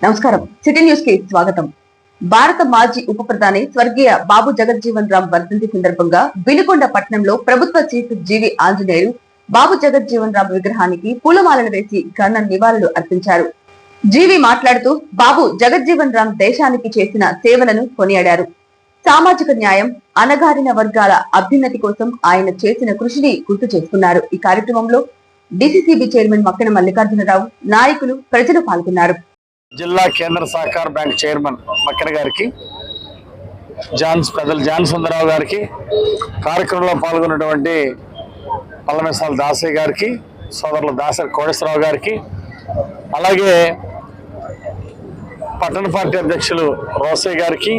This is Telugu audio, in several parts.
నమస్కారం. సిటీ న్యూస్ కి స్వాగతం. భారత మాజీ ఉప ప్రధాని స్వర్గీయ బాబు జగజ్జీవన్ రామ్ వర్ధంతి సందర్భంగా వినుకొండ పట్టణంలో ప్రభుత్వ చీఫ్ జీవి ఆంజనేయులు బాబు జగజ్జీవన్ రామ్ విగ్రహానికి పూలమాలలు వేసి ఘన నివాళులు అర్పించారు. జీవి మాట్లాడుతూ బాబు జగజ్జీవన్ రామ్ దేశానికి చేసిన సేవలను కొనియాడారు. సామాజిక న్యాయం, అణగారిన వర్గాల అభ్యున్నతి కోసం ఆయన చేసిన కృషిని గుర్తు చేసుకున్నారు. ఈ కార్యక్రమంలో డిసిసిబి చైర్మన్ మక్కెన మల్లికార్జునరావు, నాయకులు, ప్రజలు పాల్గొన్నారు. జిల్లా కేంద్ర సహకార బ్యాంక్ చైర్మన్ మక్కెన గారికి, పెద్దలు జాన్ సుందరరావు గారికి, కార్యక్రమంలో పాల్గొన్నటువంటి పల్లమెసాల దాసయ్య గారికి, సోదరులు దాసరి కోటేశ్వరరావు గారికి, అలాగే పట్టణ పార్టీ అధ్యక్షులు రోసయ్య గారికి,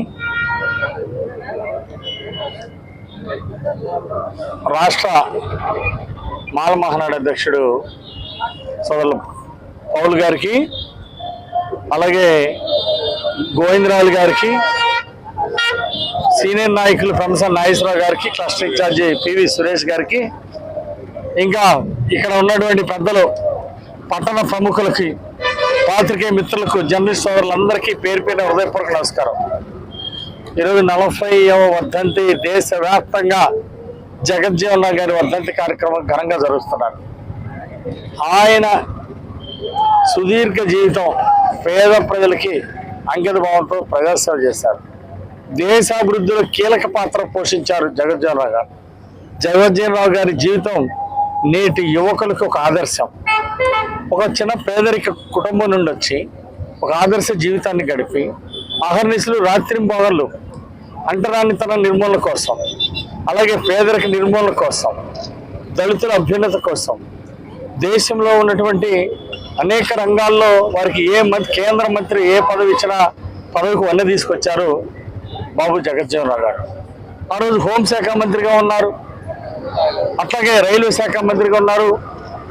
రాష్ట్ర మాల మహానాడు అధ్యక్షుడు సోదరులు పౌల్ గారికి, అలాగే గోవిందరావులు గారికి, సీనియర్ నాయకులు ప్రొఫెసర్ నాగేశ్వరరావు గారికి, క్లస్టర్ ఇన్ఛార్జి పివి సురేష్ గారికి, ఇంకా ఇక్కడ ఉన్నటువంటి పెద్దలు, పట్టణ ప్రముఖులకి, పాత్రికేయ మిత్రులకు, జర్నలిస్ట్ సోదరులందరికీ పేరు పేరున హృదయపూర్వక నమస్కారం. ఈరోజు 40వ వర్ధంతి దేశవ్యాప్తంగా జగజ్జీవన్ రామ్ గారి వర్ధంతి కార్యక్రమం ఘనంగా జరుగుతున్నారు. ఆయన సుదీర్ఘ జీవితం పేద ప్రజలకి అంకిత భావంతో ప్రజాసేవ చేశారు. దేశాభివృద్ధిలో కీలక పాత్ర పోషించారు జగజ్జీవన్ రామ్ గారు. జగజ్జీవన్ రామ్ గారి జీవితం నేటి యువకులకు ఒక ఆదర్శం. ఒక చిన్న పేదరిక కుటుంబం నుండి వచ్చి ఒక ఆదర్శ జీవితాన్ని గడిపి అహర్నిశలు రాత్రింబగళ్ళు అంటరానితన నిర్మూలన కోసం, అలాగే పేదరిక నిర్మూలన కోసం, దళితుల అభ్యున్నత కోసం, దేశంలో ఉన్నటువంటి అనేక రంగాల్లో వారికి కేంద్ర మంత్రి ఏ పదవి ఇచ్చినా పదవికి వన్నె తీసుకొచ్చారు బాబు జగజ్జీవన్ రామ్ గారు. ఆ రోజు హోంశాఖ మంత్రిగా ఉన్నారు, అట్లాగే రైల్వే శాఖ మంత్రిగా ఉన్నారు,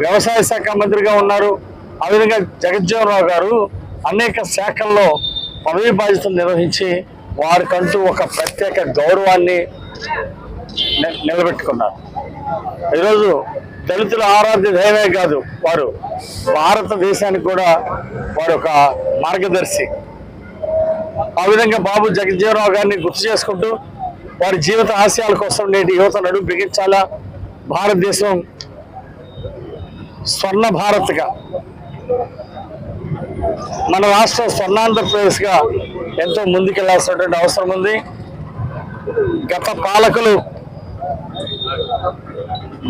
వ్యవసాయ శాఖ మంత్రిగా ఉన్నారు. ఆ విధంగా జగజ్జీవన్ రామ్ గారు అనేక శాఖల్లో పదవి బాధ్యతలు నిర్వహించి వారికంటూ ఒక ప్రత్యేక గౌరవాన్ని నిలబెట్టుకున్నారు. ఈరోజు దళితుల ఆరాధ్య దైవమే కాదు, వారు భారతదేశానికి కూడా వారు ఒక మార్గదర్శి. ఆ విధంగా బాబు జగజ్జీవన్ రామ్ గారిని గుర్తు చేసుకుంటూ వారి జీవిత ఆశయాల కోసం నేటి యువత నడుము బిగించాలా, భారతదేశం స్వర్ణ భారత్గా, మన రాష్ట్రం స్వర్ణాంధ్రప్రదేశ్గా ఎంతో ముందుకెళ్లాల్సినటువంటి అవసరం ఉంది.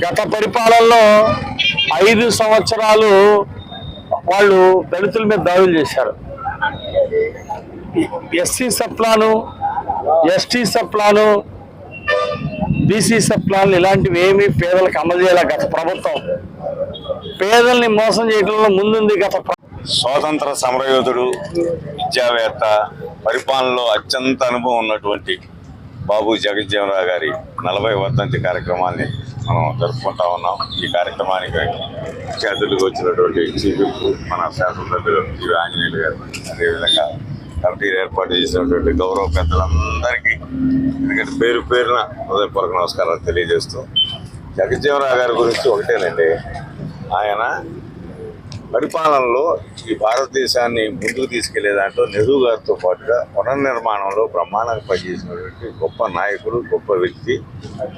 గత పరిపాలనలో 5 సంవత్సరాలు వాళ్ళు దళితుల మీద దాడులు చేశారు. SC sub plan, ST sub plan, BC సప్లాన్లు ఇలాంటివి ఏమీ పేదలకు అమలు చేయాల గత ప్రభుత్వం. పేదల్ని మోసం చేయడంలో ముందుంది గత స్వాతంత్ర సమరయోధుడు, విద్యావేత్త, పరిపాలనలో అత్యంత అనుభవం ఉన్నటువంటి బాబు జగజ్జీవన్ రామ్ గారి 40వ వర్ధంతి కార్యక్రమాన్ని మనం జరుపుకుంటా ఉన్నాం. ఈ కార్యక్రమానికి ముఖ్య అతిథులకు వచ్చినటువంటి చీఫ్ మన శాసనసభ్యులు జీవి ఆంజనేయులు గారు, అదేవిధంగా కమిటీ ఏర్పాటు చేసినటువంటి గౌరవ పెద్దలందరికీ ఎందుకంటే పేరు పేరున హృదయపూర్వక నమస్కారాలు తెలియజేస్తూ, జగజ్జీవన్ రామ్ గారి గురించి ఒకటేనండి, ఆయన పరిపాలనలో ఈ భారతదేశాన్ని ముందుకు తీసుకెళ్లే దాంట్లో నెహ్రూ గారితో పాటుగా పునర్నిర్మాణంలో బ్రహ్మాండంగా పనిచేసినటువంటి గొప్ప నాయకుడు, గొప్ప వ్యక్తి,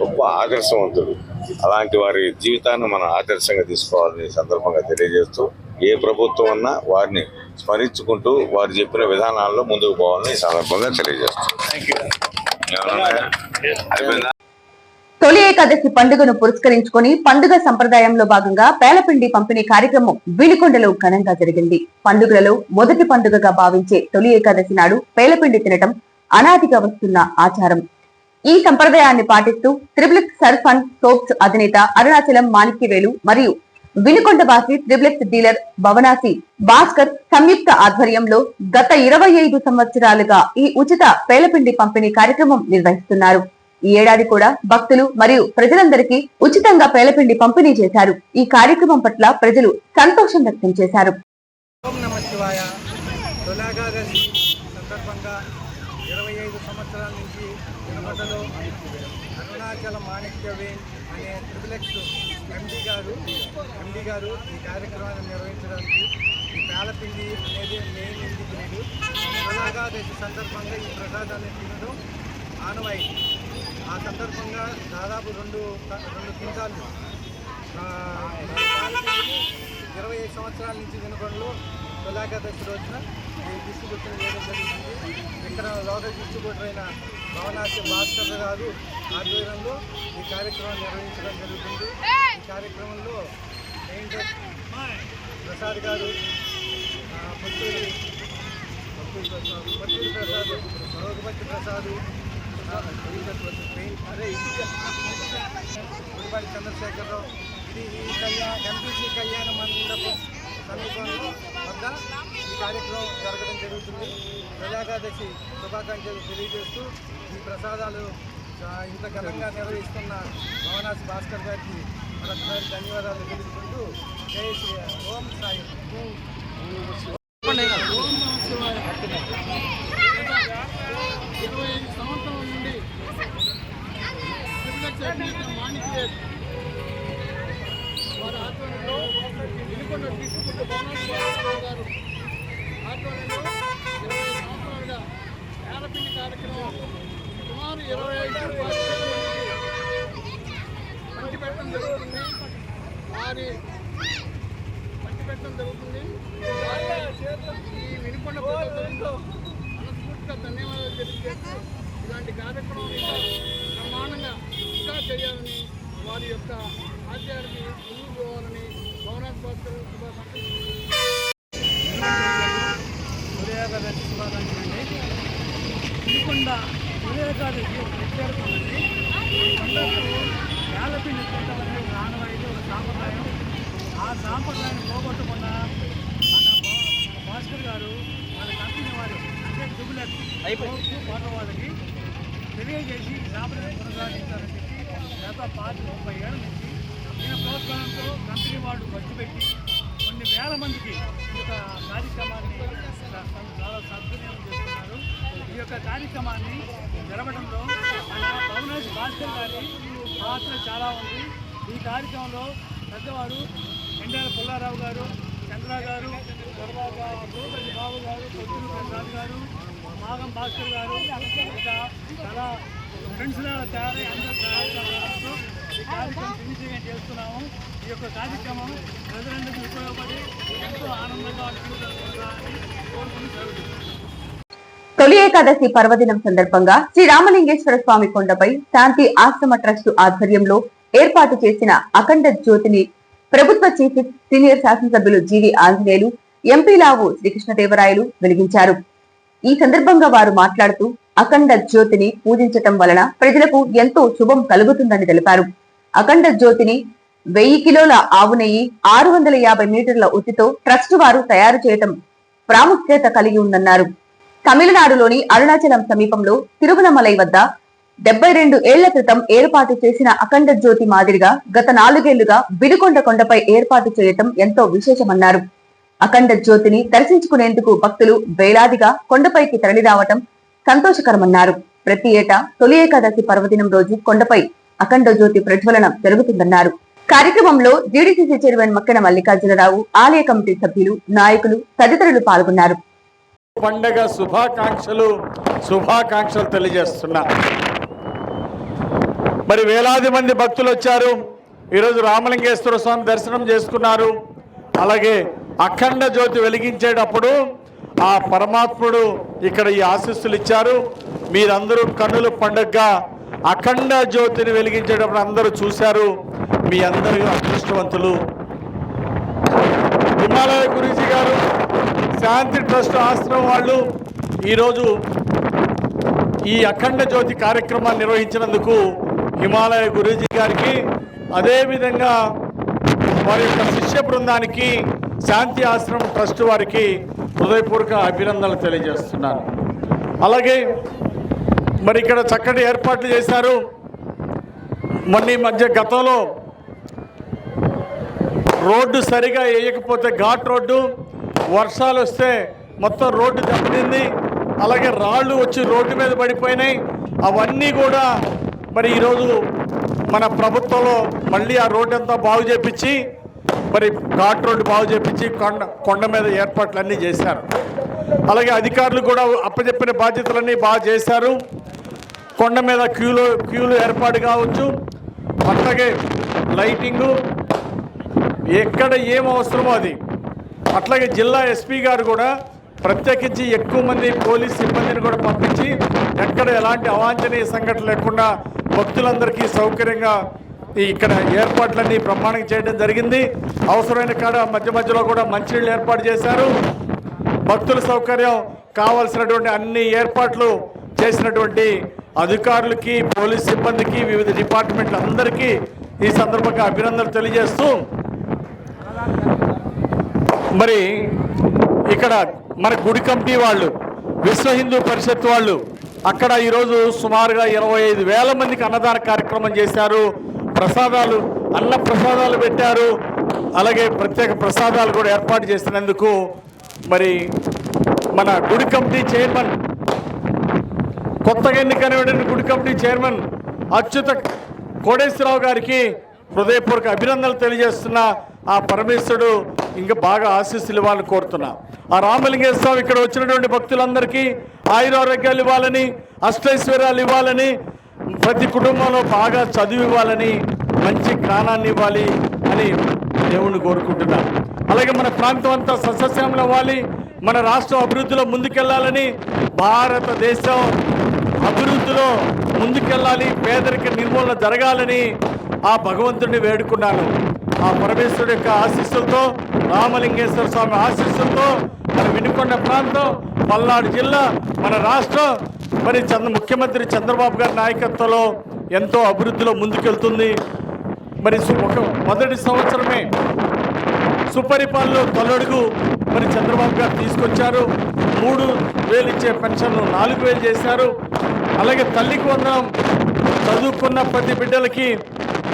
గొప్ప ఆదర్శవంతుడు. అలాంటి వారి జీవితాన్ని మనం ఆదర్శంగా తీసుకోవాలని సందర్భంగా తెలియజేస్తూ, ఏ ప్రభుత్వం అన్నా వారిని స్మరించుకుంటూ వారు చెప్పిన విధానాల్లో ముందుకు పోవాలని ఈ సందర్భంగా తెలియజేస్తాం. తొలి ఏకాదశి పండుగను పురస్కరించుకొని పండుగ సంప్రదాయంలో భాగంగా పేలపిండి పంపిణీ కార్యక్రమం వినుకొండలో ఘనంగా జరిగింది. పండుగలలో మొదటి పండుగగా భావించే తొలి ఏకాదశి నాడు పేలపిండి తినటం అనాదిగా వస్తున్న ఆచారం. ఈ సంప్రదాయాన్ని పాటిస్తూ త్రిబులెక్స్ సర్ఫ్ అండ్ సోప్స్ అధినేత అరుణాచలం మాణిక్యవేలు మరియు వినుకొండ వాసి త్రిబులెక్స్ డీలర్ భవనాసి భాస్కర్ సంయుక్త ఆధ్వర్యంలో గత 25 సంవత్సరాలుగా ఈ ఉచిత పేలపిండి పంపిణీ కార్యక్రమం నిర్వహిస్తున్నారు. ఈ ఏడాది కూడా భక్తులు మరియు ప్రజలందరికీ ఉచితంగా పేలపిండి పంపిణీ చేశారు. ఈ కార్యక్రమం పట్ల ప్రజలు సంతోషం వ్యక్తం చేశారు. ఓం నమః శివాయ. తొలాగాదశి సందర్భంగా 25 సంవత్సరాల నుంచి వినుకొండలో అరుణాచల మాణిక్యవేల్ అనే త్రిబులెక్స్ ఎండి గారు ఈ కార్యక్రమాన్ని నిర్వహించడానికి ఈ పేలపిండి అనేది మెయిన్ ఎందుకు లేదు, తొలగాదశి సందర్భంగా ఈ ప్రసాదాన్ని తినడం ఆనవాయితీ. ఆ సందర్భంగా దాదాపు రెండు క్వింటాళ్ళు పేలపిండిని 25 సంవత్సరాల నుంచి వినపడలో తొలగాదశి రోజున ఈ డిస్ట్రిబ్యూషన్ చేయడం జరుగుతుంది. ఇక్కడ లోకల్ డిస్ట్రిబ్యూటర్ అయిన భవనాసి భాస్కర్ గారు ఆధ్వర్యంలో ఈ కార్యక్రమం నిర్వహించడం జరుగుతుంది. ఈ కార్యక్రమంలో పెయింటర్ ప్రసాద్ గారు, పొత్తూరి ప్రసాద్, రోగపతి ప్రసాద్, గుడిపాటి చంద్రశేఖరరావు, ఇది ఈ ఎంపీసీ కళ్యాణ మండపం సమీపంలో వద్ద ఈ కార్యక్రమం జరగడం జరుగుతుంది. తొలగాదశి శుభాకాంక్షలు తెలియజేస్తూ ఈ ప్రసాదాలు ఇంత ఘనంగా నిర్వహిస్తున్న భవనాసి భాస్కర్ గారికి మరొకసారి ధన్యవాదాలు తెలుపుకుంటూ జై శ్రీ ఓం సాయి. 25 సంవత్సరాల నుండి మాణిక్య వారి ఆధ్వర్యంలో వినుకొండ తీసుకుంటూ భవనాథ్ గారు ఆధ్వర్యంలో 20 సంవత్సరాలుగా పేలపిండి కార్యక్రమం సుమారు 25 పంచిపెట్టడం జరుగుతుంది. వారి పంచిపెట్టడం జరుగుతుంది. ఈ వినుకొండ ప్రజలతో మనస్ఫూర్తిగా ధన్యవాదాలు తెలియజేస్తూ ఇలాంటి కార్యక్రమం ఇంకా బ్రహ్మాండంగా ఇంకా చేయాలని, వారి యొక్క ఆచారాన్ని ముందుకు పోవాలని భవనాథ్ భాస్కర్ సూర్యాగాదశి శుభాకాంక్షలు అండి. వినుకొండ సూర్యాగాదశి ఒక ప్రత్యేకత ఉంది. ఈ పండుగకు పేలపిండి తింటామని ఒక ఆనవాయితీ, ఒక సాంప్రదాయం. ఆ సాంప్రదాయాన్ని పోగొట్టకుండా మన భాస్కర్ గారు వాళ్ళ కంపెనీ వారు అంటే డుబులెట్ వాటర్ వాళ్ళకి తెలియజేసి ఈ సాంప్రదాయం కొనసాగించాలని చెప్పి గత 30 ఏళ్ళ నుంచి ఈయన ప్రోత్సాహంతో కంపెనీ వాళ్ళు ఖర్చు పెట్టి కొన్ని వేల మందికి ఈ యొక్క కార్యక్రమాన్ని చాలా సద్వినియోగం చేస్తున్నారు. ఈ యొక్క కార్యక్రమాన్ని జరపడంలో మన భవనాసి భాస్కర్ గారి పాత్ర చాలా ఉంది. ఈ కార్యక్రమంలో పెద్దవారు ఎండాల పుల్లారావు గారు, చంద్ర గారు, తర్వాత గోపతి బాబు గారు, పొద్దున ప్రసాద్ గారు, మాగం భాస్కర్ గారు, ఇంకా చాలా ఫ్రెండ్స్ తయారై అందరూ సహాయకాలతో ఈ కార్యక్రమం ఫినిషింగ్ చేస్తున్నాము. ఈ యొక్క కార్యక్రమం ప్రజలందరికీ ఉపయోగపడి ఎంతో ఆనందంగా అనిపించాలని కోరుకుంటున్నాను. తొలి ఏకాదశి పర్వదినం సందర్భంగా శ్రీ రామలింగేశ్వర స్వామి కొండపై శాంతి ఆశ్రమ ట్రస్ట్ ఆధ్వర్యంలో ఏర్పాటు చేసిన అఖండ జ్యోతిని ప్రభుత్వ చీఫ్ సీనియర్ శాసనసభ్యులు జీవి ఆంజనేయులు, ఎంపీ లావు శ్రీకృష్ణదేవరాయలు వెలిగించారు. ఈ సందర్భంగా వారు మాట్లాడుతూ అఖండ జ్యోతిని పూజించటం వలన ప్రజలకు ఎంతో శుభం కలుగుతుందని తెలిపారు. అఖండ జ్యోతిని 1000 కిలోల ఆవు నెయ్యి, 650 మీటర్ల ఉత్తితో ట్రస్ట్ వారు తయారు చేయటం ప్రాముఖ్యత కలిగి ఉందన్నారు. తమిళనాడులోని అరుణాచలం సమీపంలో తిరువనమలై వద్ద 72 ఏళ్ల క్రితం ఏర్పాటు చేసిన అఖండ జ్యోతి మాదిరిగా గత 4 ఏళ్లుగా వినుకొండ కొండపై ఏర్పాటు చేయటం ఎంతో విశేషమన్నారు. అఖండ జ్యోతిని దర్శించుకునేందుకు భక్తులు వేలాదిగా కొండపైకి తరలిరావటం సంతోషకరమన్నారు. ప్రతి ఏటా తొలి ఏకాదశి పర్వదినం రోజు కొండపై అఖండ జ్యోతి ప్రజ్వలనం జరుగుతుందన్నారు. కార్యక్రమంలో జీడీసీసీ చైర్మన్ మక్కెన మల్లికార్జునరావు, ఆలయ కమిటీ సభ్యులు, నాయకులు తదితరులు పాల్గొన్నారు. పండగ శుభాకాంక్షలు తెలియజేస్తున్నా. మరి వేలాది మంది భక్తులు వచ్చారు. ఈరోజు రామలింగేశ్వర స్వామి దర్శనం చేసుకున్నారు. అలాగే అఖండ జ్యోతి వెలిగించేటప్పుడు ఆ పరమాత్ముడు ఇక్కడ ఈ ఆశీస్సులు ఇచ్చారు. మీరందరూ కన్నుల పండుగగా అఖండ జ్యోతిని వెలిగించేటప్పుడు అందరూ చూశారు. మీ అందరూ అదృష్టవంతులు. హిమాలయ గురూజీ గారు, శాంతి ట్రస్ట్ ఆశ్రమం వాళ్ళు ఈరోజు ఈ అఖండ జ్యోతి కార్యక్రమాన్ని నిర్వహించినందుకు హిమాలయ గురూజీ గారికి, అదేవిధంగా వారి యొక్క శిష్య బృందానికి, శాంతి ఆశ్రమం ట్రస్ట్ వారికి హృదయపూర్వక అభినందనలు తెలియజేస్తున్నాను. అలాగే మరి ఇక్కడ చక్కటి ఏర్పాట్లు చేశారు. మొన్న ఈ మధ్య గతంలో రోడ్డు సరిగా వేయకపోతే ఘాట్ రోడ్డు, వర్షాలు వస్తే మొత్తం రోడ్డు దెబ్బతింది. అలాగే రాళ్ళు వచ్చి రోడ్డు మీద పడిపోయినాయి. అవన్నీ కూడా మరి ఈరోజు మన ప్రభుత్వంలో మళ్ళీ ఆ రోడ్డు అంతా బాగు చేపించి మరి ఘాట్ రోడ్డు బాగు చేపించి కొండ మీద ఏర్పాట్లన్నీ చేశారు. అలాగే అధికారులు కూడా అప్పచెప్పిన బాధ్యతలన్నీ బాగా చేశారు. కొండ మీద క్యూలు ఏర్పాటు కావచ్చు, అట్లాగే లైటింగు ఎక్కడ ఏం అవసరమో అది. అట్లాగే జిల్లా ఎస్పీ గారు కూడా ప్రత్యేకించి ఎక్కువ మంది పోలీస్ సిబ్బందిని కూడా పంపించి ఎక్కడ ఎలాంటి అవాంఛనీయ సంఘటన లేకుండా భక్తులందరికీ సౌకర్యంగా ఇక్కడ ఏర్పాట్లన్నీ బ్రహ్మాండంగా చేయడం జరిగింది. అవసరమైన కాడ మధ్య మధ్యలో కూడా మంచినీళ్ళు ఏర్పాటు చేశారు. భక్తుల సౌకర్యం కావాల్సినటువంటి అన్ని ఏర్పాట్లు చేసినటువంటి అధికారులకి, పోలీస్ సిబ్బందికి, వివిధ డిపార్ట్మెంట్ల అందరికీ ఈ సందర్భంగా అభినందనలు తెలియజేస్తూ, మరి ఇక్కడ మన గుడి కమిటీ వాళ్ళు, విశ్వ హిందూ పరిషత్ వాళ్ళు అక్కడ ఈరోజు సుమారుగా 25,000 మందికి అన్నదాన కార్యక్రమం చేశారు. ప్రసాదాలు, అన్న ప్రసాదాలు పెట్టారు. అలాగే ప్రత్యేక ప్రసాదాలు కూడా ఏర్పాటు చేసినందుకు మరి మన గుడి కమిటీ చైర్మన్, కొత్తగా ఎన్నికైన గుడి కమిటీ చైర్మన్ అచ్యుత కోటేశ్వరరావు గారికి హృదయపూర్వక అభినందనలు తెలియజేస్తున్నా. ఆ పరమేశ్వరుడు ఇంకా బాగా ఆశీస్సులు ఇవ్వాలని కోరుతున్నా. ఆ రామలింగేశ్వర స్వామి ఇక్కడ వచ్చినటువంటి భక్తులందరికీ ఆయురారోగ్యాలు ఇవ్వాలని, అష్టైశ్వర్యాలు ఇవ్వాలని, ప్రతి కుటుంబంలో బాగా చదువు ఇవ్వాలని, మంచి జ్ఞానాన్ని ఇవ్వాలి అని దేవుణ్ణి కోరుకుంటున్నాను. అలాగే మన ప్రాంతం అంతా సస్యశ్యామలం అవ్వాలి, మన రాష్ట్రం అభివృద్ధిలో ముందుకెళ్లాలని, భారతదేశం అభివృద్ధిలో ముందుకెళ్ళాలి, పేదరిక నిర్మూలన జరగాలని ఆ భగవంతుడిని వేడుకున్నాను. ఆ పరమేశ్వరుడు యొక్క ఆశీస్సులతో, రామలింగేశ్వర స్వామి ఆశీస్సులతో మన వినుకొండ ప్రాంతం, పల్నాడు జిల్లా, మన రాష్ట్రం మరి ముఖ్యమంత్రి చంద్రబాబు గారి నాయకత్వంలో ఎంతో అభివృద్ధిలో ముందుకెళ్తుంది. మరి మొదటి సంవత్సరమే సుపరిపాలనలో తొలడుగు మరి చంద్రబాబు గారు తీసుకొచ్చారు. 3,000 ఇచ్చే పెన్షన్లు 4,000 చేశారు. అలాగే తల్లికి వందనం చదువుకున్న ప్రతి బిడ్డలకి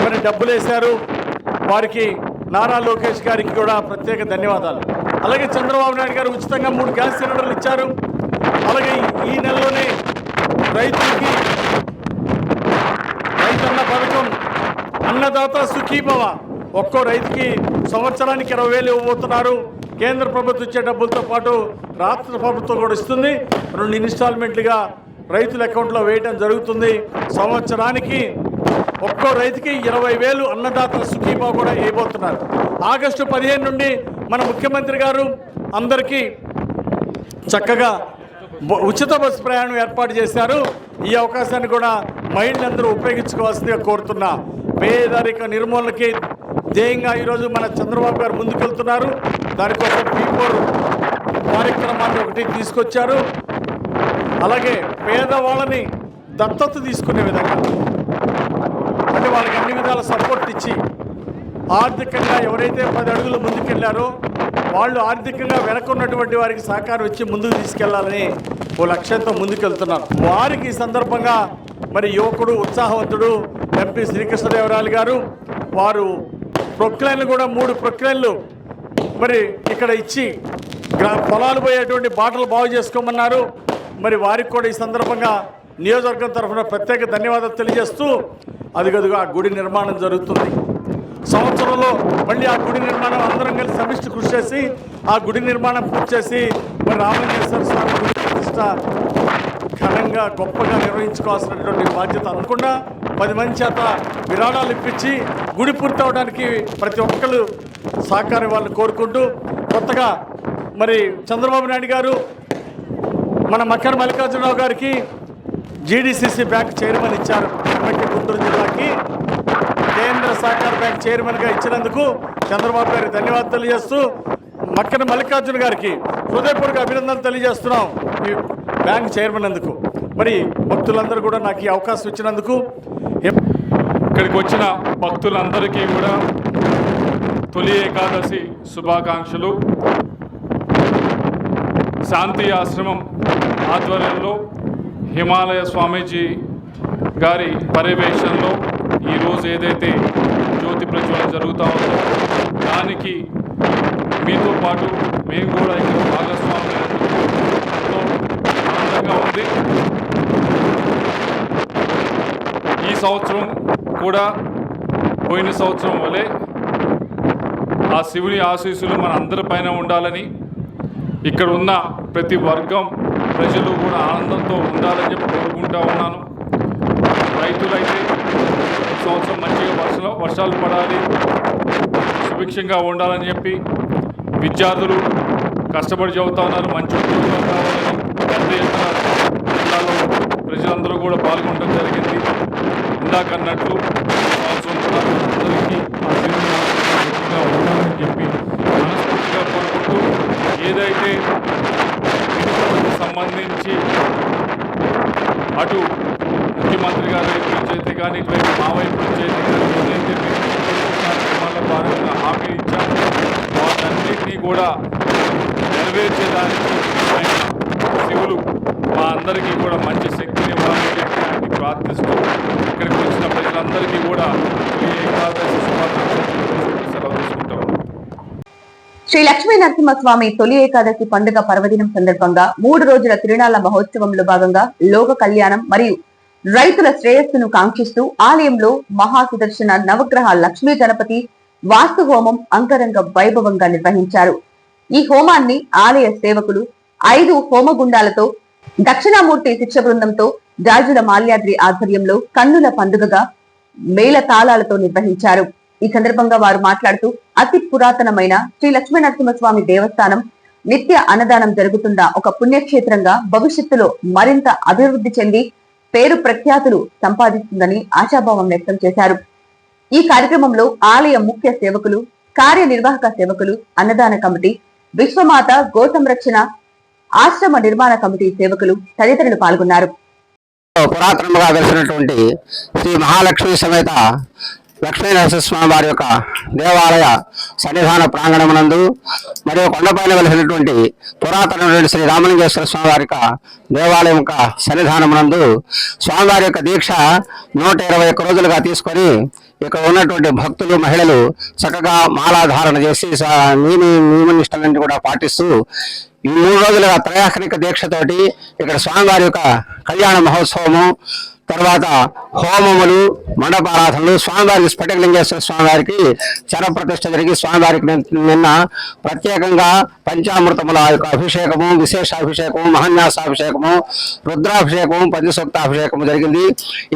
మరి డబ్బులు వేశారు. వారికి నారా లోకేష్ గారికి కూడా ప్రత్యేక ధన్యవాదాలు. అలాగే చంద్రబాబు నాయుడు గారు ఉచితంగా 3 గ్యాస్ సిలిండర్లు ఇచ్చారు. అలాగే ఈ నెలలోనే రైతులకి రైతన్న పథకం, అన్నదాత సుఖీభవ, ఒక్కో రైతుకి సంవత్సరానికి 20,000 ఇవ్వబోతున్నారు. కేంద్ర ప్రభుత్వం ఇచ్చే డబ్బులతో పాటు రాష్ట్ర ప్రభుత్వం కూడా ఇస్తుంది. 2 ఇన్స్టాల్మెంట్లుగా రైతుల అకౌంట్లో వేయడం జరుగుతుంది. సంవత్సరానికి ఒక్కో రైతుకి 20,000 అన్నదాత సుఖీభావ కూడా వేయబోతున్నారు. ఆగస్టు 15 నుండి మన ముఖ్యమంత్రి గారు అందరికీ చక్కగా ఉచిత బస్సు ప్రయాణం ఏర్పాటు చేశారు. ఈ అవకాశాన్ని కూడా మహిళలందరూ ఉపయోగించుకోవాల్సిందిగా కోరుతున్నా. పేదరిక నిర్మూలనకి ధ్యేయంగా ఈరోజు మన చంద్రబాబు గారు ముందుకెళ్తున్నారు. దానికోసం P4 కార్యక్రమాన్ని ఒకటి తీసుకొచ్చారు. అలాగే పేదవాళ్ళని దత్తత తీసుకునే విధంగా, అంటే వాళ్ళకి అన్ని విధాల సపోర్ట్ ఇచ్చి ఆర్థికంగా ఎవరైతే 10 అడుగులు ముందుకెళ్లారో వాళ్ళు ఆర్థికంగా వెనకున్నటువంటి వారికి సహకారం ఇచ్చి ముందుకు తీసుకెళ్లాలని ఓ లక్ష్యంతో ముందుకెళ్తున్నారు. వారికి ఈ సందర్భంగా మరి యువకుడు, ఉత్సాహవంతుడు ఎంపీ శ్రీకృష్ణదేవరాయలు గారు వారు ప్రొక్లైన్లు కూడా 3 ప్రొక్లైన్లు మరి ఇక్కడ ఇచ్చి పొలాలు పోయేటువంటి బాటలు బాగు చేసుకోమన్నారు. మరి వారికి కూడా ఈ సందర్భంగా నియోజకవర్గం తరఫున ప్రత్యేక ధన్యవాదాలు తెలియజేస్తూ, అదిగదిగా ఆ గుడి నిర్మాణం జరుగుతుంది. సంవత్సరంలో మళ్ళీ ఆ గుడి నిర్మాణం అందరం కలిసి సమిష్టి కృషి చేసి ఆ గుడి నిర్మాణం పూర్తి చేసి మరి రామలింగేశ్వర స్వామి గుడి ప్రతిష్ట ఘనంగా గొప్పగా నిర్వహించుకోవాల్సినటువంటి బాధ్యత అనుకుండా 10 మంది చేత విరాళాలు ఇప్పించి గుడి పూర్తి అవడానికి ప్రతి ఒక్కరు సహకారం వాళ్ళని కోరుకుంటూ, కొత్తగా మరి చంద్రబాబు నాయుడు గారు మన మక్కన మల్లికార్జునరావు గారికి GDCC బ్యాంక్ చైర్మన్ ఇచ్చారు. గుంటూరు జిల్లాకి కేంద్ర సహకార బ్యాంక్ చైర్మన్గా ఇచ్చినందుకు చంద్రబాబు గారికి ధన్యవాదాలు తెలియజేస్తూ, మక్కన మల్లికార్జున గారికి హృదయపూర్వక అభినందనలు తెలియజేస్తున్నాం ఈ బ్యాంక్ చైర్మన్ అందుకు. మరి భక్తులందరూ కూడా నాకు ఈ అవకాశం ఇచ్చినందుకు, ఇక్కడికి వచ్చిన భక్తులందరికీ కూడా తొలి ఏకాదశి శుభాకాంక్షలు. శాంతి ఆశ్రమం ఆధ్వర్యంలో హిమాలయ స్వామీజీ గారి పర్యవేక్షణలో ఈరోజు ఏదైతే జ్యోతి ప్రజ్వలన జరుగుతూ ఉందో దానికి మీతో పాటు మేము కూడా ఇక్కడ భాగస్వామ్యంతో ఆనందంగా ఉంది. ఈ సంవత్సరం కూడా పోయిన సంవత్సరం వలె ఆ శివుని ఆశీస్సులు మన అందరిపైన ఉండాలని, ఇక్కడ ఉన్న ప్రతి వర్గం ప్రజలు కూడా ఆనందంతో ఉండాలని చెప్పి కోరుకుంటా ఉన్నాను. రైతులైతే ఈ సంవత్సరం మంచిగా వర్షాలు పడాలి, సుభిక్షంగా ఉండాలని చెప్పి, విద్యార్థులు కష్టపడి చదువుతా ఉన్నారు, మంచి ఉద్యోగాలు కావాలని పెద్ద ఎత్తున జిల్లాలో ప్రజలందరూ కూడా పాల్గొనడం జరిగింది. ఇందాక అన్నట్లు సంవత్సరం కూడా అందరికీ ఆ శివుని ఆశీర్వాదంగా ఉండాలని చెప్పి మనస్ఫూర్తిగా కోరుకుంటూ, ఏదైతే ఎన్నికలకు సంబంధించి అటు ముఖ్యమంత్రి గారి వైపు నుంచి అయితే కానీ, ఇటువైపు మా వైపు నుంచి అయితే కానీ ఏదైతే కార్యక్రమాల్లో భాగంగా హామీ ఇచ్చామో వాటన్నిటినీ కూడా నెరవేర్చేదానికి ఆయన శివులు మా అందరికీ కూడా మంచి శక్తిని ఇవ్వాలని చెప్పి ఆయన్ని ప్రార్థిస్తూ ఇక్కడికి వచ్చిన ప్రజలందరికీ కూడా ఈ ఏకాదశి శుభాకాంక్షలు సెలవు తీసుకుంటాం. శ్రీ లక్ష్మీ నరసింహస్వామి తొలి ఏకాదశి పండుగ పర్వదినం సందర్భంగా 3 రోజుల తిరునాళ్ల మహోత్సవంలో భాగంగా లోక కళ్యాణం మరియు రైతుల శ్రేయస్సును కాంక్షిస్తూ ఆలయంలో మహాసుదర్శన నవగ్రహ లక్ష్మీ గణపతి వాస్తు హోమం అంగరంగ వైభవంగా నిర్వహించారు. ఈ హోమాన్ని ఆలయ సేవకులు 5 హోమగుండాలతో దక్షిణామూర్తి శిక్ష బృందంతో జాజుల మాల్యాద్రి ఆధ్వర్యంలో కన్నుల పండుగగా మేళ తాళాలతో నిర్వహించారు. ఈ సందర్భంగా వారు మాట్లాడుతూ అతి పురాతనమైన శ్రీ లక్ష్మీ నరసింహస్వామి దేవస్థానం నిత్య అన్నదానం జరుగుతున్న ఒక పుణ్యక్షేత్రంగా భవిష్యత్తులో మరింత అభివృద్ధి చెంది పేరు ప్రఖ్యాతులు సంపాదిస్తుందని ఆశాభావం వ్యక్తం చేశారు. ఈ కార్యక్రమంలో ఆలయ ముఖ్య సేవకులు, కార్యనిర్వాహక సేవకులు, అన్నదాన కమిటీ, విశ్వమాత గో సంరక్షణ ఆశ్రమ నిర్మాణ కమిటీ సేవకులు తదితరులు పాల్గొన్నారు. పురాతనముగా వెలిసినటువంటి శ్రీ మహాలక్ష్మి సమేత లక్ష్మీ నరసింహస్వామి వారి యొక్క దేవాలయ సన్నిధాన ప్రాంగణమునందు మరియు కొండపైన వెలిసినటువంటి పురాతనమైన శ్రీ రామలింగేశ్వర స్వామి వారి యొక్క దేవాలయం యొక్క సన్నిధానమునందు స్వామివారి యొక్క దీక్ష 121 రోజులుగా తీసుకొని ఇక్కడ ఉన్నటువంటి భక్తులు, మహిళలు చక్కగా మాలాధారణ చేసి నియమనిష్టలన్నీ కూడా పాటిస్తూ ఈ 3 రోజులుగా త్రయాహ్నిక దీక్షతోటి ఇక్కడ స్వామివారి యొక్క కళ్యాణ మహోత్సవము, తర్వాత హోమములు, మండపారాధనలు, స్వామివారికి స్ఫటికలింగేశ్వర స్వామివారికి చరప్రతిష్ఠ జరిగి స్వామివారికి నిన్న ప్రత్యేకంగా పంచామృతముల యొక్క అభిషేకము, విశేషాభిషేకము, మహాన్యాసాభిషేకము, రుద్రాభిషేకము, పంచసూక్తాభిషేకము జరిగింది.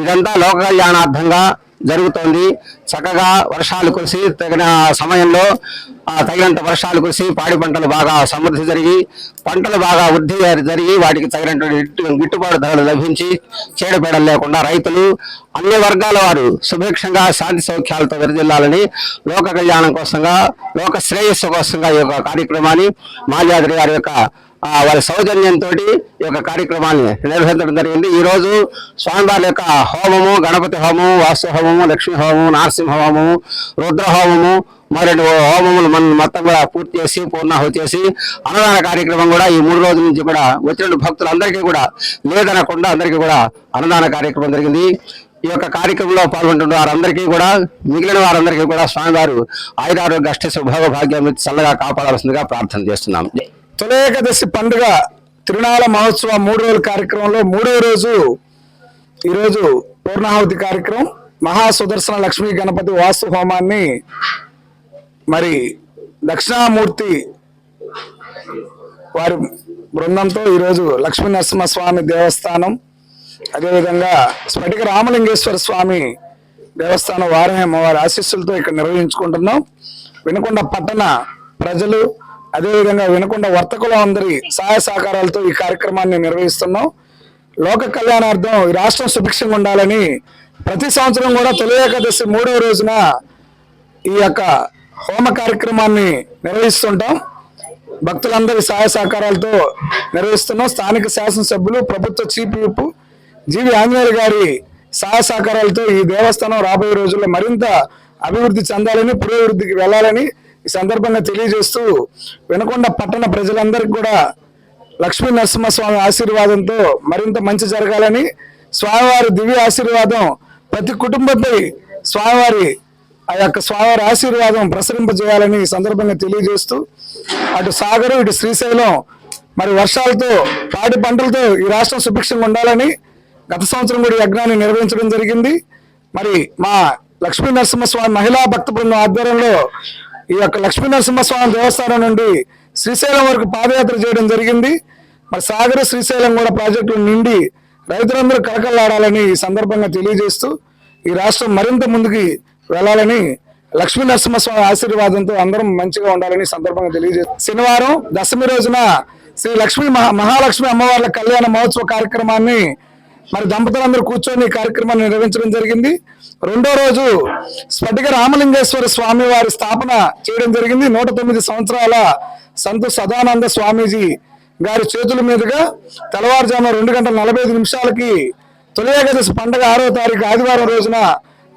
ఇదంతా లోక కళ్యాణార్థంగా జరుగుతోంది. చక్కగా వర్షాలు కురిసి తగిన సమయంలో తగినంత వర్షాలు కురిసి పాడి పంటలు బాగా సమృద్ధి జరిగి పంటలు బాగా వృద్ధి జరిగి వాటికి తగినటువంటి గిట్టుబాటు ధరలు లభించి చీడపీడలు లేకుండా రైతులు అన్ని వర్గాల వారు సుభిక్షంగా శాంతి సౌఖ్యాలతో విరజిల్లాలని లోక కళ్యాణం కోసంగా, లోక శ్రేయస్సు కోసంగా ఈ యొక్క కార్యక్రమాన్ని మాల్యాద్రి గారి యొక్క వారి సౌజన్యంతో ఈ యొక్క కార్యక్రమాన్ని నిర్వహించడం జరిగింది. ఈ రోజు స్వామివారి యొక్క హోమము, గణపతి హోమము, వాస్తు హోమము, లక్ష్మీ హోమము, నరసింహ హోమము, రుద్ర హోమము మరియు హోమములు మొత్తం కూడా పూర్తి చేసి పూర్ణాహుతి చేసి అన్నదాన కార్యక్రమం కూడా ఈ 3 రోజుల నుంచి కూడా వచ్చిన భక్తులందరికీ కూడా లేదనకుండా అందరికీ కూడా అన్నదాన కార్యక్రమం జరిగింది. ఈ యొక్క కార్యక్రమంలో పాల్గొంటున్న వారందరికీ కూడా, మిగిలిన వారందరికీ కూడా స్వామివారు ఆయురారోగ్య అష్టైశ్వర్య భోగభాగ్యం చల్లగా కాపాడాల్సిందిగా ప్రార్థన చేస్తున్నాం. తొలి ఏకాదశి పండుగ తిరునాళ మహోత్సవం 3 రోజుల కార్యక్రమంలో 3వ రోజు ఈరోజు పూర్ణాహుతి కార్యక్రమం మహాసుదర్శన లక్ష్మీ గణపతి వాస్తు హోమాన్ని మరి దక్షిణామూర్తి వారి బృందంతో ఈరోజు లక్ష్మీ నరసింహస్వామి దేవస్థానం, అదేవిధంగా స్ఫటిక రామలింగేశ్వర స్వామి దేవస్థానం వారి ఆశీస్సులతో ఇక్కడ నిర్వహించుకుంటున్నాం. వినుకొండ పట్టణ ప్రజలు, అదేవిధంగా వినుకొండ వర్తకుల అందరి సహాయ సహకారాలతో ఈ కార్యక్రమాన్ని నిర్వహిస్తున్నాం. లోక కళ్యాణార్థం ఈ రాష్ట్రం సుభిక్షంగా ఉండాలని ప్రతి సంవత్సరం కూడా తొలి ఏకాదశి 3వ రోజున ఈ యొక్క హోమ కార్యక్రమాన్ని నిర్వహిస్తుంటాం. భక్తులందరి సహాయ సహకారాలతో నిర్వహిస్తున్నాం. స్థానిక శాసనసభ్యులు, ప్రభుత్వ చీఫ్ విప్ జీవి ఆంజనేయులు గారి సహాయ సహకారాలతో ఈ దేవస్థానం రాబోయే రోజుల్లో మరింత అభివృద్ధి చెందాలని, పురోభివృద్ధికి వెళ్ళాలని ఈ సందర్భంగా తెలియజేస్తూ వినుకొండ పట్టణ ప్రజలందరికీ కూడా లక్ష్మీ నరసింహస్వామి ఆశీర్వాదంతో మరింత మంచి జరగాలని, స్వామివారి దివ్య ఆశీర్వాదం ప్రతి కుటుంబంపై స్వామివారి ఆశీర్వాదం ప్రసరింపజేయాలని ఈ సందర్భంగా తెలియజేస్తూ అటు సాగరు, ఇటు శ్రీశైలం మరి వర్షాలతో, పాడి పంటలతో ఈ రాష్ట్రం సుభిక్షంగా ఉండాలని గత సంవత్సరం కూడా యజ్ఞాన్ని నిర్వహించడం జరిగింది. మరి మా లక్ష్మీ నరసింహస్వామి మహిళా భక్త బృందం ఆధ్వర్యంలో ఈ యొక్క లక్ష్మీ నరసింహస్వామి దేవస్థానం నుండి శ్రీశైలం వరకు పాదయాత్ర చేయడం జరిగింది. మరి సాగర శ్రీశైలం కూడా ప్రాజెక్టులు నిండి రైతులందరూ కలకల్లాడాలని ఈ సందర్భంగా తెలియజేస్తూ ఈ రాష్ట్రం మరింత ముందుకి వెళ్ళాలని లక్ష్మీ నరసింహస్వామి ఆశీర్వాదంతో అందరం మంచిగా ఉండాలని సందర్భంగా తెలియజేస్తూ శనివారం దశమి రోజున శ్రీ లక్ష్మీ మహాలక్ష్మి అమ్మవార్ల కళ్యాణ మహోత్సవ కార్యక్రమాన్ని మరి దంపతులందరూ కూర్చొని ఈ కార్యక్రమాన్ని నిర్వహించడం జరిగింది. రెండో రోజు స్ఫటిక రామలింగేశ్వర స్వామి వారి స్థాపన చేయడం జరిగింది. 109 సంవత్సరాల సంతు సదానంద స్వామీజీ గారి చేతుల మీదుగా తెల్లవారుజామున 2:45 తొలి ఏకాదశి పండుగ 6వ తారీఖు ఆదివారం రోజున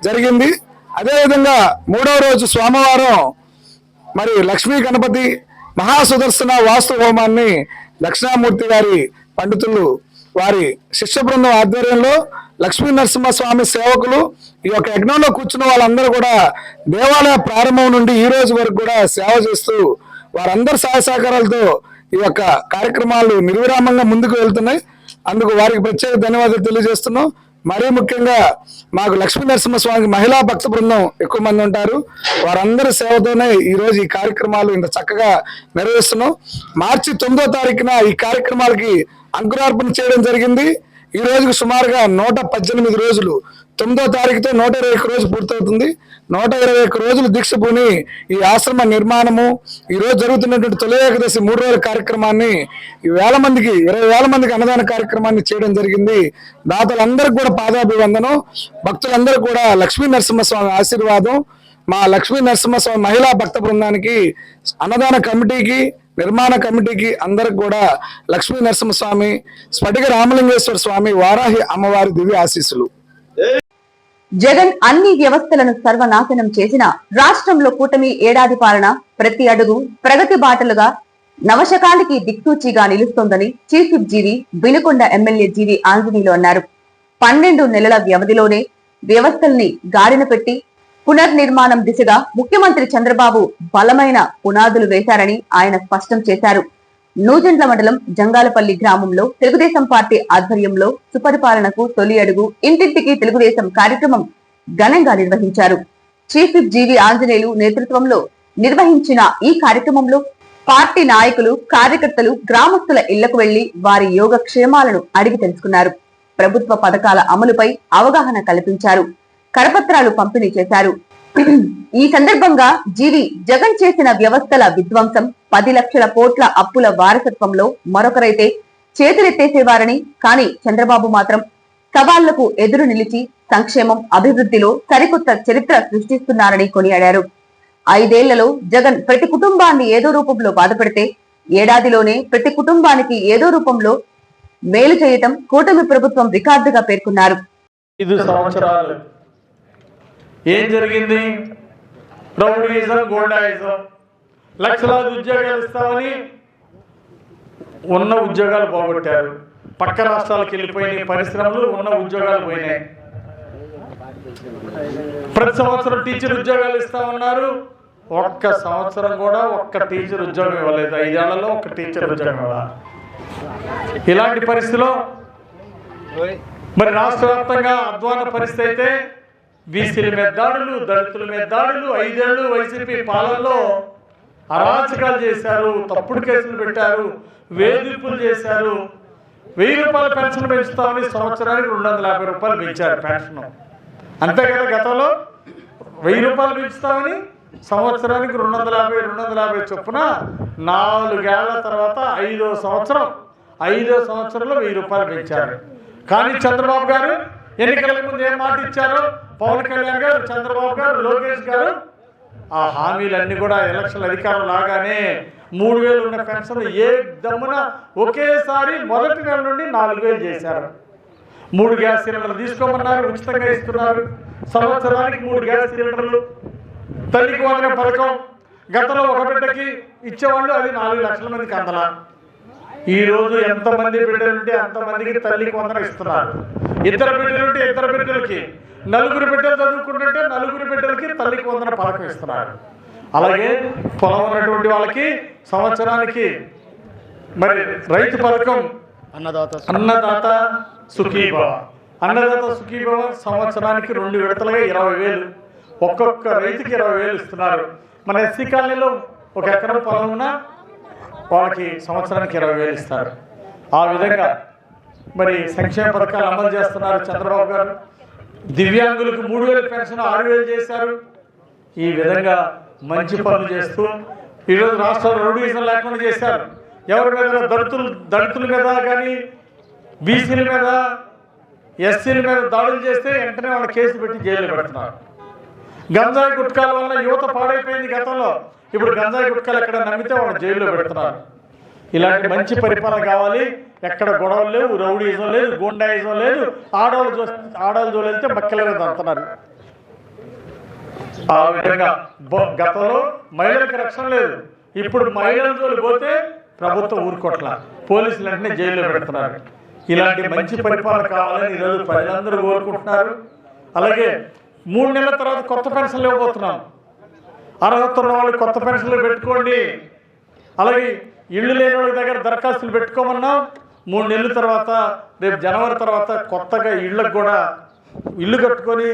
జరిగింది. అదేవిధంగా మూడవ రోజు సోమవారం మరి లక్ష్మీ గణపతి మహాసుదర్శన వాస్తు హోమాన్ని దక్షిణామూర్తి గారి పండితులు వారి శిష్య బృందం ఆధ్వర్యంలో లక్ష్మీ నరసింహస్వామి సేవకులు ఈ యొక్క యజ్ఞంలో కూర్చున్న వాళ్ళందరూ కూడా దేవాలయ ప్రారంభం నుండి ఈ రోజు వరకు కూడా సేవ చేస్తూ వారందరి సహాయ సహకారాలతో ఈ యొక్క కార్యక్రమాలు నిర్విరామంగా ముందుకు వెళ్తున్నాయి. అందుకు వారికి ప్రత్యేక ధన్యవాదాలు తెలియజేస్తున్నాం. మరీ ముఖ్యంగా మాకు లక్ష్మీ నరసింహస్వామికి మహిళా భక్త బృందం ఎక్కువ మంది ఉంటారు. వారందరి సేవతోనే ఈ రోజు ఈ కార్యక్రమాలు ఇంత చక్కగా నిర్వహిస్తున్నాం. మార్చి 9వ తారీఖున ఈ కార్యక్రమాలకి అంకురార్పణ చేయడం జరిగింది. ఈ రోజుకు సుమారుగా 118 రోజులు, 9వ తారీఖుతో 121 రోజు పూర్తవుతుంది. 121 రోజులు దీక్ష పూని ఈ ఆశ్రమ నిర్మాణము, ఈ రోజు జరుగుతున్నటువంటి తొలి ఏకాదశి 3 రోజుల కార్యక్రమాన్ని 20,000 మందికి అన్నదాన కార్యక్రమాన్ని చేయడం జరిగింది. దాతలందరికీ కూడా పాదాభివందనం. భక్తులందరూ కూడా లక్ష్మీ నరసింహస్వామి ఆశీర్వాదం. మా లక్ష్మీ నరసింహస్వామి మహిళా భక్త బృందానికి, అన్నదాన కమిటీకి, నిర్మాణ కమిటీకి అందరికి కూడా లక్ష్మీ నరసింహస్వామి, స్ఫటిక రామలింగేశ్వర స్వామి, వారాహి అమ్మవారి దివ్య ఆశీస్సులు. జగన్ అన్ని వ్యవస్థలను సర్వనాశనం చేసిన రాష్ట్రంలో కూటమి ఏడాది పాలన ప్రతి అడుగు ప్రగతి బాటలుగా నవశకానికి దిక్సూచిగా నిలుస్తోందని చీఫ్ విప్ జీవి వినుకొండ ఎమ్మెల్యే జీవి ఆంజనేయులు అన్నారు. 12 నెలల వ్యవధిలోనే వ్యవస్థల్ని గాడిన పెట్టి పునర్నిర్మాణం దిశగా ముఖ్యమంత్రి చంద్రబాబు బలమైన పునాదులు వేశారని ఆయన స్పష్టం చేశారు. నూజెండ్ల మండలం జంగాలపల్లి గ్రామంలో తెలుగుదేశం పార్టీ ఆధ్వర్యంలో సుపరిపాలనకు తొలి అడుగు ఇంటింటికి తెలుగుదేశం కార్యక్రమం ఘనంగా నిర్వహించారు. చీఫ్ విప్ జీవి ఆంజనేయులు నేతృత్వంలో నిర్వహించిన ఈ కార్యక్రమంలో పార్టీ నాయకులు, కార్యకర్తలు గ్రామస్తుల ఇళ్లకు వెళ్లి వారి యోగక్షేమాలను అడిగి తెలుసుకున్నారు. ప్రభుత్వ పథకాల అమలుపై అవగాహన కల్పించారు. కరపత్రాలు పంపిణీ చేశారు. ఈ సందర్భంగా జీవి జగన్ చేసిన వ్యవస్థల విధ్వంసం, 10 లక్షల కోట్ల అప్పుల వారసత్వంలో మరొకరైతే చేతులెత్తేసేవారని, కానీ చంద్రబాబు మాత్రం సవాళ్లకు ఎదురు నిలిచి సంక్షేమం, అభివృద్ధిలో సరికొత్త చరిత్ర సృష్టిస్తున్నారని కొనియాడారు. 5 ఏళ్లలో జగన్ ప్రతి కుటుంబాన్ని ఏదో రూపంలో బాధపెడితే ఏడాదిలోనే ప్రతి కుటుంబానికి ఏదో రూపంలో మేలు చేయటం కూటమి ప్రభుత్వం రికార్డుగా పేర్కొన్నారు. 5 సంవత్సరాలు ఏం జరిగింది? రౌడీయిజం, గోండాయిజం, లక్షలాది ఉద్యోగాలు ఇస్తామని ఉన్న ఉద్యోగాలు పోగొట్టారు. పక్క రాష్ట్రాలకు వెళ్ళిపోయినాయి పరిశ్రమలు, ఉన్న ఉద్యోగాలు పోయినాయి. ప్రతి సంవత్సరం టీచర్ ఉద్యోగాలు ఇస్తామన్నారు. ఒక్క సంవత్సరం కూడా ఒక్క టీచర్ ఉద్యోగం ఇవ్వలేదు. 5 ఏళ్లలో ఒక్క టీచర్ ఉద్యోగం ఇవ్వాలి. ఇలాంటి పరిస్థితిలో మరి రాష్ట్ర వ్యాప్తంగా అధ్వాన పరిస్థితి అయితే బీసీల మీద దాడులు, దళితుల మీద దాడులు, 5 ఏళ్ళు వైసీపీ పాలనలో అరాచకాలు చేశారు, తప్పుడు కేసులు పెట్టారు, వేధింపులు చేశారు. 1000 రూపాయల పెన్షన్ పెంచుతామని సంవత్సరానికి 250 రూపాయలు పెంచారు పెన్షన్. అంతే కదా, గతంలో 1000 రూపాయలు పెంచుతామని సంవత్సరానికి 250 చొప్పున 4 ఏళ్ల తర్వాత 5వ సంవత్సరంలో 1000 రూపాయలు పెంచారు. కానీ చంద్రబాబు గారు ఎన్నికల ముందు ఏం మాట ఇచ్చారో, పవన్ కళ్యాణ్ గారు, చంద్రబాబు గారు, లోకేష్ గారు ఆ హామీలన్నీ కూడా ఎలక్షన్ అధికారం లాగానే 3000 ఉన్న పెన్షన్ ఏ దమ్మున ఒకేసారి మొదటి నెల నుండి 4000 చేశారు. 3 గ్యాస్ సిలిండర్లు తీసుకోమన్నారు, ఉచితంగా ఇస్తున్నారు. సంవత్సరానికి 3 గ్యాస్ సిలిండర్లు. తల్లికి వందన పథకం గతంలో ఒక బిడ్డకి ఇచ్చేవాళ్ళు, అది 4 లక్షల మందికి అందలా. ఈరోజు ఎంతమంది బిడ్డలుంటే అంతమందికి తల్లికి వందన ఇస్తున్నారు. 2 బిడ్డలుంటే 2 బిడ్డలకి, 4 బిడ్డలు చదువుకుంటుంటే 4 బిడ్డలకి తల్లికి వందన పథకం ఇస్తున్నారు. అలాగే పొలం ఉన్నటువంటి వాళ్ళకి సంవత్సరానికి మరి రైతు పథకం, అన్నదాత సుఖీభవ, అన్నదాత సుఖీభవ సంవత్సరానికి 2 విడతలుగా 20,000, ఒక్కొక్క రైతుకి 20,000 ఇస్తున్నారు. మన ఎస్సీ కాలనీలో 1 ఎకరం పొలం ఉన్నా వాళ్ళకి సంవత్సరానికి 20,000 ఇస్తారు. ఆ విధంగా మరి సంక్షేమ పథకాలు అమలు చేస్తున్నారు చంద్రబాబు గారు. దివ్యాంగులకు 3,000 పెన్షన్ 6,000 చేశారు. ఈ విధంగా మంచి పనులు చేస్తూ ఈరోజు రాష్ట్రంలో రౌడీయిజం లేకుండా చేశారు. ఎవరి మీద దళితుల మీద కానీ బీసీల మీద ఎస్సీల మీద దాడులు చేస్తే వెంటనే వాళ్ళ కేసు పెట్టి జైల్లో పెడుతున్నారు. గంజాయి గుట్కాల వల్ల యువత పాడైపోయింది గతంలో. ఇప్పుడు గంజాయి గుట్కాలు ఎక్కడ నమ్మితే వాళ్ళు జైల్లో పెడుతున్నారు. ఇలాంటి మంచి పరిపాలన కావాలి. ఎక్కడ గొడవలు లేవు, రౌడీయిజం లేదు, గూండాయిజం లేదు. ఆడవాళ్ళు జోలితే మక్కల మీద అంటున్నారు. ఆ విధంగా గతంలో మహిళలకు రక్షణ లేదు. ఇప్పుడు మహిళల జోలి పోతే ప్రభుత్వం ఊరుకోట్ల, పోలీసులు వెంటనే జైల్లో పెడుతున్నారు. ఇలాంటి మంచి పరిపాలన కావాలని ఈరోజు ప్రజలందరూ కోరుకుంటున్నారు. అలాగే 3 నెలల తర్వాత కొత్త పెన్షన్లు ఇవ్వబోతున్నాం. అర్హత ఉన్న వాళ్ళు కొత్త పెన్షన్లు పెట్టుకోండి. అలాగే ఇళ్ళు లేని వాళ్ళ దగ్గర దరఖాస్తులు పెట్టుకోమన్నాం. 3 నెలల తర్వాత రేపు జనవరి తర్వాత కొత్తగా ఇళ్ళకు కూడా ఇల్లు కట్టుకొని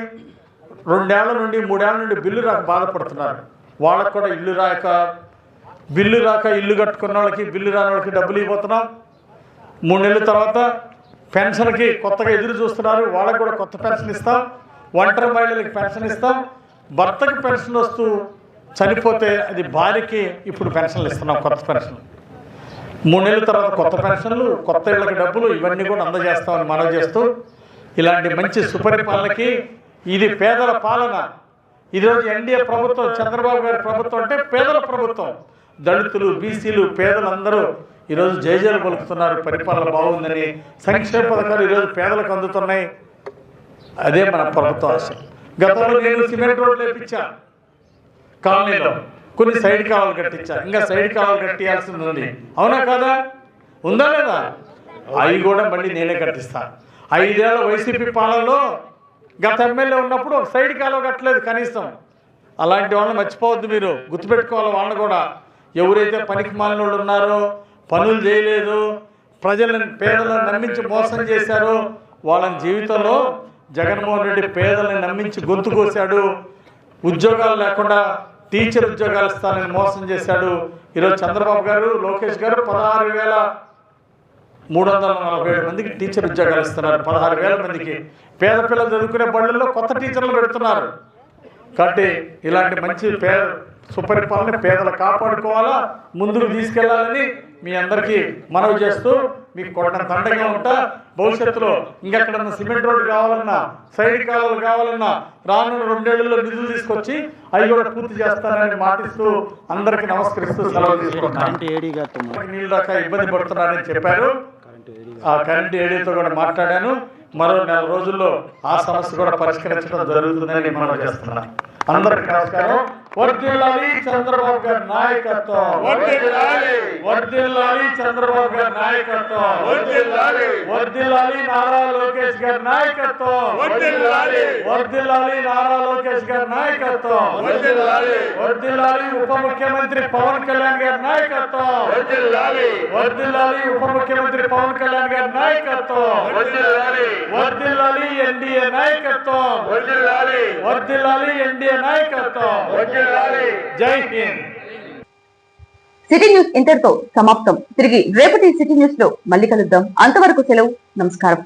2 ఏళ్ల నుండి 3 ఏళ్ల నుండి బిల్లు రాక బాధపడుతున్నారు. వాళ్ళకు కూడా బిల్లు రాక ఇల్లు కట్టుకున్న వాళ్ళకి, బిల్లు రాని వాళ్ళకి డబ్బులు ఇవ్వబోతున్నాం. 3 నెలల తర్వాత పెన్షన్కి కొత్తగా ఎదురు చూస్తున్నారు. వాళ్ళకు కూడా కొత్త పెన్షన్ ఇస్తాం. ఒంటరి మహిళలకి పెన్షన్ ఇస్తాం. భర్తకి పెన్షన్ వస్తూ చనిపోతే అది భార్యకి ఇప్పుడు పెన్షన్లు ఇస్తున్నాం, కొత్త పెన్షన్. 3 నెలల తర్వాత కొత్త పెన్షన్లు, కొత్త ఇళ్ళకి డబ్బులు ఇవన్నీ కూడా అందజేస్తామని మనవి చేస్తూ ఇలాంటి మంచి సుపరిపాలనకి ఇది పేదల పాలన. ఈరోజు ఎన్డీఏ ప్రభుత్వం, చంద్రబాబు గారి ప్రభుత్వం అంటే పేదల ప్రభుత్వం. దళితులు, బీసీలు, పేదలందరూ ఈరోజు జయజయలు పలుకుతున్నారు. పరిపాలన బాగుందని, సంక్షేమ పథకాలు ఈరోజు పేదలకు అందుతున్నాయి. అదే మన ప్రభుత్వ ఆశ. గతంలో నేను సిమెంట్ రోడ్లు వేయించా కాలనీలో, కొన్ని సైడ్ కాలువలు కట్టించా, ఇంకా సైడ్ కాలువలు కట్టియాల్సింది ఉంది. అవునా కాదా? ఉందా లేదా? అవి కూడా మళ్ళీ నేనే కట్టిస్తా. 5 ఏళ్ల వైసీపీ పాలనలో గత ఎమ్మెల్యే ఉన్నప్పుడు సైడ్ కాలువ కట్టలేదు కనీసం. అలాంటి వాళ్ళని మర్చిపోవద్దు, మీరు గుర్తుపెట్టుకోవాలి. వాళ్ళని కూడా ఎవరైతే పనికి మాలిన వాళ్ళు ఉన్నారో, పనులు చేయలేదు, పేదలను నమ్మించి మోసం చేశారో వాళ్ళని జీవితంలో జగన్మోహన్ రెడ్డి పేదలను నమ్మించి గొంతు కోసాడు. ఉద్యోగాలు లేకుండా టీచర్ ఉద్యోగాలు ఇస్తానని మోసం చేశాడు. ఈరోజు చంద్రబాబు గారు, లోకేష్ గారు 16,347 మందికి టీచర్ ఉద్యోగాలు ఇస్తున్నారు. 16,000 మందికి. పేద పిల్లలు చదువుకునే బళ్ళల్లో కొత్త టీచర్లు పెడుతున్నారు. కాబట్టి ఇలాంటి మంచి సుపరిపాలన పేదలు కాపాడుకోవాలా, ముందుకు తీసుకెళ్లాలని మీ అందరికీ మనవి చేస్తూ మీకు కొట్టంత అండగా ఉంటా. భవిష్యత్తులో ఇంకెక్కడన్నా సిమెంట్ రోడ్డు కావాలన్నా, సైడ్ కాలువలు కావాలన్నా రానున్న 2 ఏళ్లలో నిధులు తీసుకొచ్చి అవి కూడా పూర్తి చేస్తానని మాటిస్తూ అందరికీ నమస్కరిస్తూ సెలవు తీసుకుంటున్నాను. నీళ్ళు రాక ఇబ్బంది పడుతున్నారని చెప్పారు. ఆ కరెంట్ ఏడీతో కూడా మాట్లాడాను. మరో 4 రోజుల్లో ఆ సమస్య కూడా పరిష్కరించడం జరుగుతుందని మనం చేస్తున్నాం. అందరికీ నమస్కారం. వర్ధిల్లాలి చంద్రబాబు గారి నాయకత్వం, వర్ధిల్లాలి చంద్రబాబు గారి నాయకత్వం, వర్ధిల్లాలి నారా లోకేష్ గారి నాయకత్వం, వర్ధిల్లాలి నారా లోకేష్ గారి నాయకత్వం, వర్ధిల్లాలి ఉప ముఖ్యమంత్రి పవన్ కళ్యాణ్ గారి నాయకత్వం, వర్ధిల్లాలి ఉప ముఖ్యమంత్రి పవన్ కళ్యాణ్ గారి నాయకత్వం, వర్ధిల్లాలి ఎన్డీఏ నాయకత్వం, వర్ధిల్లాలి ఎన్డీఏ నాయకత్వం. జై హింద్. సిటీ న్యూస్ ఇంతటితో సమాప్తం. తిరిగి రేపటి సిటీ న్యూస్ లో మళ్ళీ కలుద్దాం. అంతవరకు సెలవు. నమస్కారం.